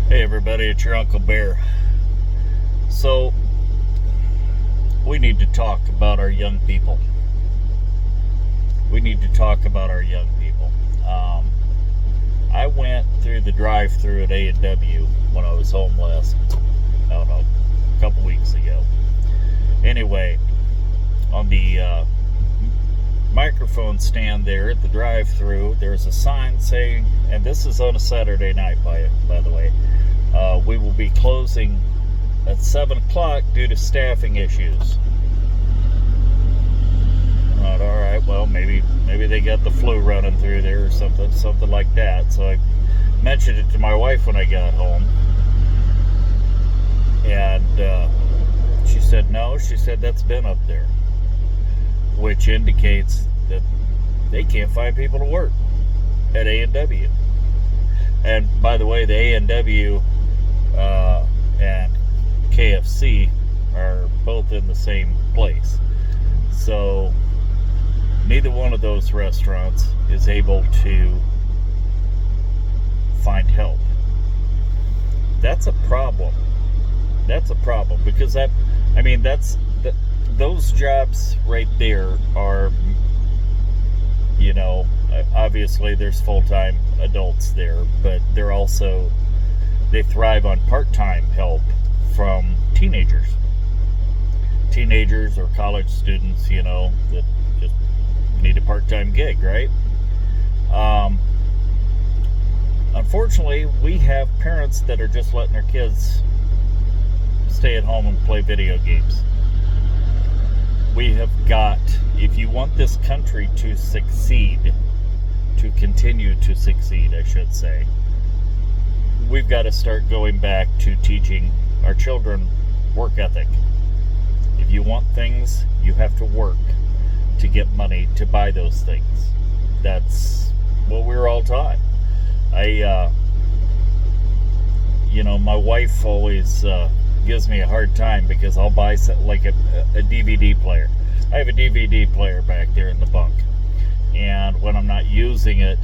Hey everybody, it's your Uncle Bear. So, we need to talk about our young people. We need to talk about our young people. I went through the drive-through at A&W when I was home last, I don't know, a couple weeks ago. Anyway, on the microphone stand there at the drive-through, there's a sign saying, and this is on a Saturday night, by the way, we will be closing at 7 o'clock due to staffing issues. All right, well, maybe they got the flu running through there or something like that. So I mentioned it to my wife when I got home, and she said no. She said that's been up there, which indicates that they can't find people to work at A&W. And by the way, the A&W and KFC are both in the same place. So neither one of those restaurants is able to find help. That's a problem. That's a problem because those jobs right there are, obviously there's full-time adults there, but they thrive on part-time help from teenagers or college students, that just need a part-time gig, right? Unfortunately, we have parents that are just letting their kids stay at home and play video games. We have got, if you want this country to succeed, to continue to succeed, I should say, we've got to start going back to teaching our children work ethic. If you want things, you have to work to get money to buy those things. That's what we were all taught. My wife always gives me a hard time because I'll buy like a DVD player. I have a DVD player back there in the bunk, and when I'm not using it,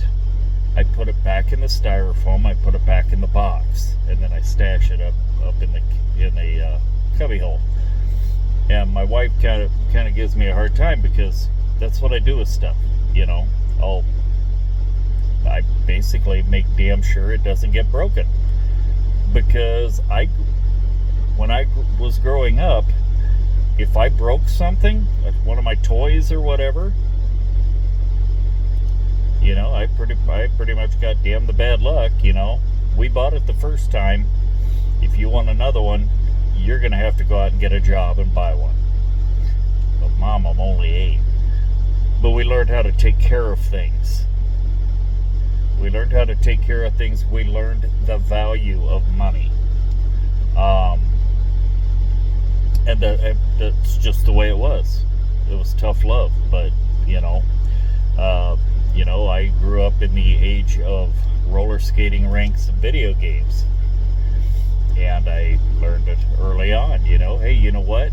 I put it back in the styrofoam. I put it back in the box, and then I stash it up in the cubby hole. And my wife kind of gives me a hard time because that's what I do with stuff. I basically make damn sure it doesn't get broken, because when I was growing up, if I broke something, like one of my toys or whatever, I pretty much got damn the bad luck. We bought it the first time. If you want another one, you're gonna have to go out and get a job and buy one. But Mom, I'm only 8. But we learned how to take care of things. We learned how to take care of things. We learned the value of money. And that's just the way it was. It was tough love, but I grew up in the age of roller skating rinks and video games, and I learned it early on. Hey, you know what?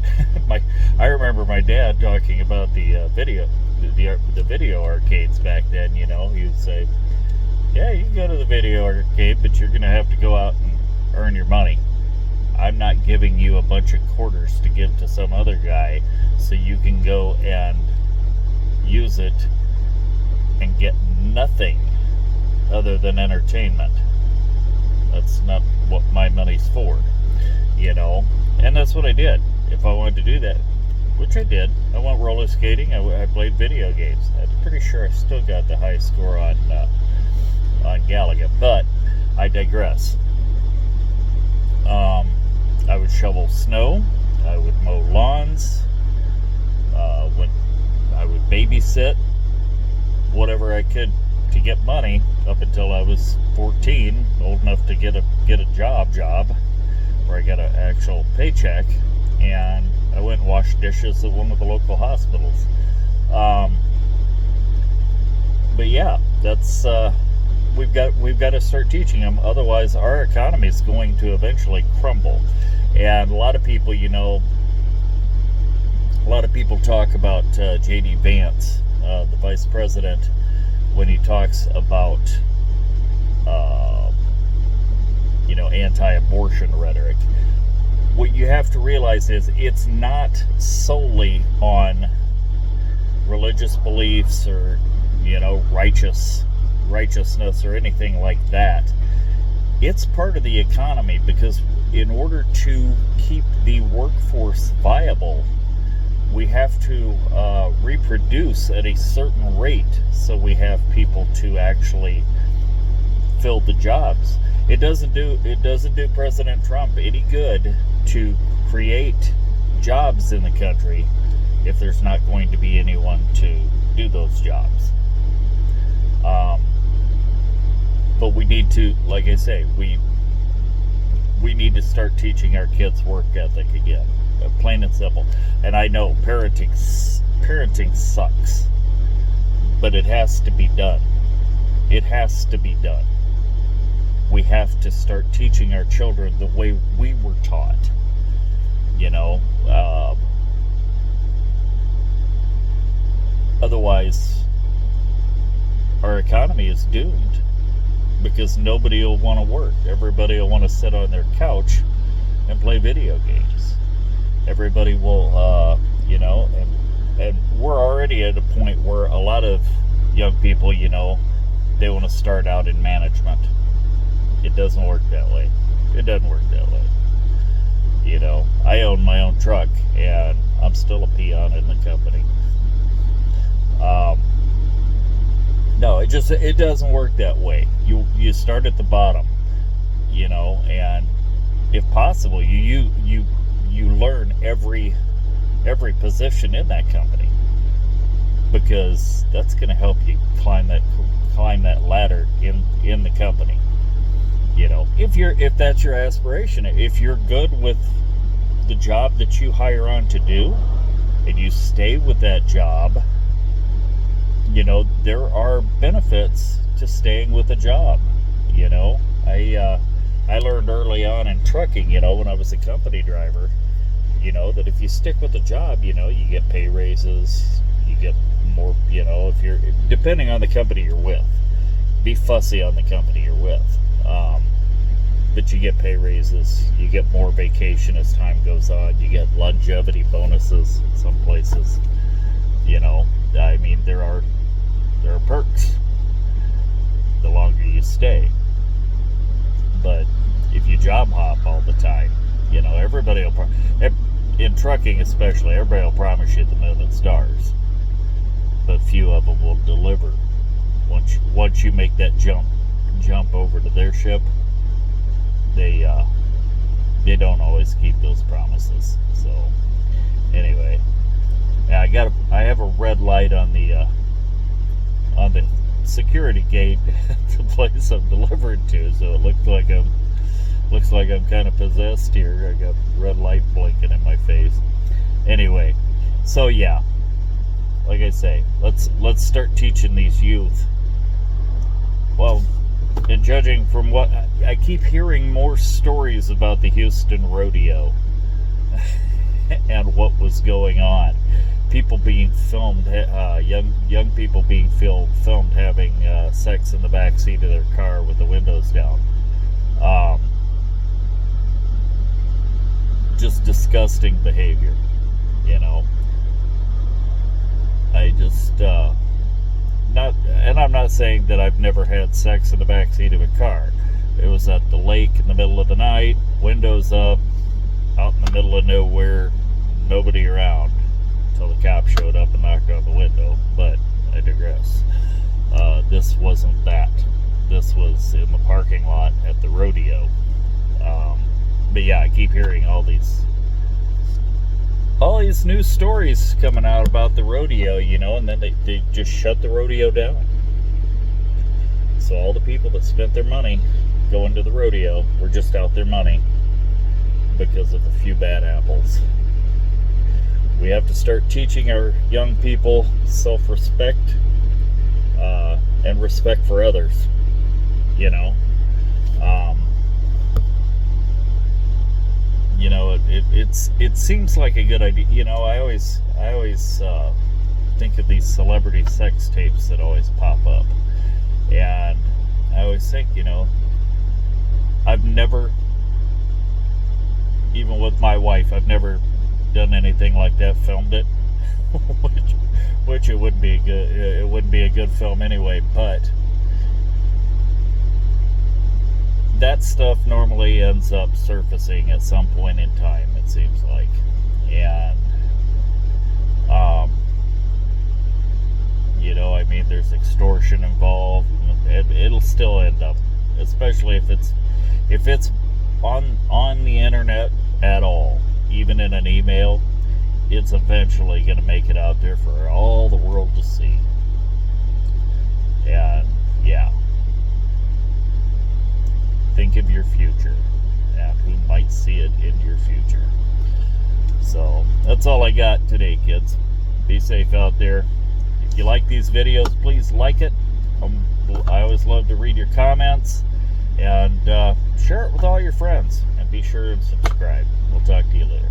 I remember my dad talking about the video arcades back then. He would say, "Yeah, you can go to the video arcade, but you're going to have to go out and earn your money. I'm not giving you a bunch of quarters to give to some other guy so you can go and use it and get nothing other than entertainment. That's not what my money's for." And that's what I did. If I wanted to do that, which I did, I went roller skating. I played video games. I'm pretty sure I still got the highest score on Galaga, but I digress. I would shovel snow. I would mow lawns. I would babysit whatever I could to get money up until I was 14, old enough to get a job where I got an actual paycheck, and I went and washed dishes at one of the local hospitals. But yeah, that's we've got to start teaching them. Otherwise, our economy is going to eventually crumble. And a lot of people, talk about J.D. Vance, the vice president, when he talks about anti-abortion rhetoric. What you have to realize is it's not solely on religious beliefs or, righteousness or anything like that. It's part of the economy, because in order to keep the workforce viable, we have to reproduce at a certain rate so we have people to actually fill the jobs. It doesn't do President Trump any good to create jobs in the country if there's not going to be anyone to do those jobs. But we need to, like I say, we need to start teaching our kids work ethic again, plain and simple. And I know parenting sucks, but it has to be done. It has to be done. We have to start teaching our children the way we were taught. Otherwise, our economy is doomed, because nobody will want to work. Everybody will want to sit on their couch and play video games. Everybody will, and we're already at a point where a lot of young people, they want to start out in management. It doesn't work that way. It doesn't work that way. I own my own truck, and I'm still a peon in the company. No, it doesn't work that way. You start at the bottom, and if possible, you learn every position in that company, because that's going to help you climb that ladder in the company. If that's your aspiration, if you're good with the job that you hire on to do, and you stay with that job, there are benefits to staying with a job. I learned early on in trucking, when I was a company driver, that if you stick with the job, you get pay raises, you get more, if you're, depending on the company you're with. Be fussy on the company you're with. But you get pay raises, you get more vacation as time goes on, you get longevity bonuses in some places. There are perks the longer you stay. But if you job hop all the time, everybody will, in trucking especially, everybody will promise you the moon and stars, but few of them will deliver. Once you make that jump over to their ship, they don't always keep those promises. So anyway, yeah, I have a red light on the security gate at the place I'm delivering to, so it looks like I'm kind of possessed here. I got red light blinking in my face. Anyway, so yeah, like I say, let's start teaching these youth. Well, and judging from what I keep hearing, more stories about the Houston rodeo and what was going on. People being filmed, young people being filmed having sex in the back seat of their car with the windows down. Just disgusting behavior, I just and I'm not saying that I've never had sex in the back seat of a car. It was at the lake in the middle of the night, windows up, out in the middle of nowhere, nobody around, until the cop showed up and knocked on the window. But I digress. This wasn't that. This was in the parking lot at the rodeo. But yeah, I keep hearing all these news stories coming out about the rodeo, and then they just shut the rodeo down. So all the people that spent their money going to the rodeo were just out their money because of a few bad apples. We have to start teaching our young people self-respect and respect for others. It seems like a good idea. I always think of these celebrity sex tapes that always pop up, and I always think, I've never never, even with my wife, I've never done anything like that, filmed it, which it wouldn't be a good film anyway. But that stuff normally ends up surfacing at some point in time, it seems like. And you know, I mean, there's extortion involved. It'll still end up, especially if it's on the internet at all, even in an email, it's eventually going to make it out there for all the world to see. And yeah, think of your future and who might see it in your future. So that's all I got today, kids. Be safe out there. If you like these videos, please like it. I always love to read your comments, and share it with all your friends, and be sure and subscribe. We'll talk to you later.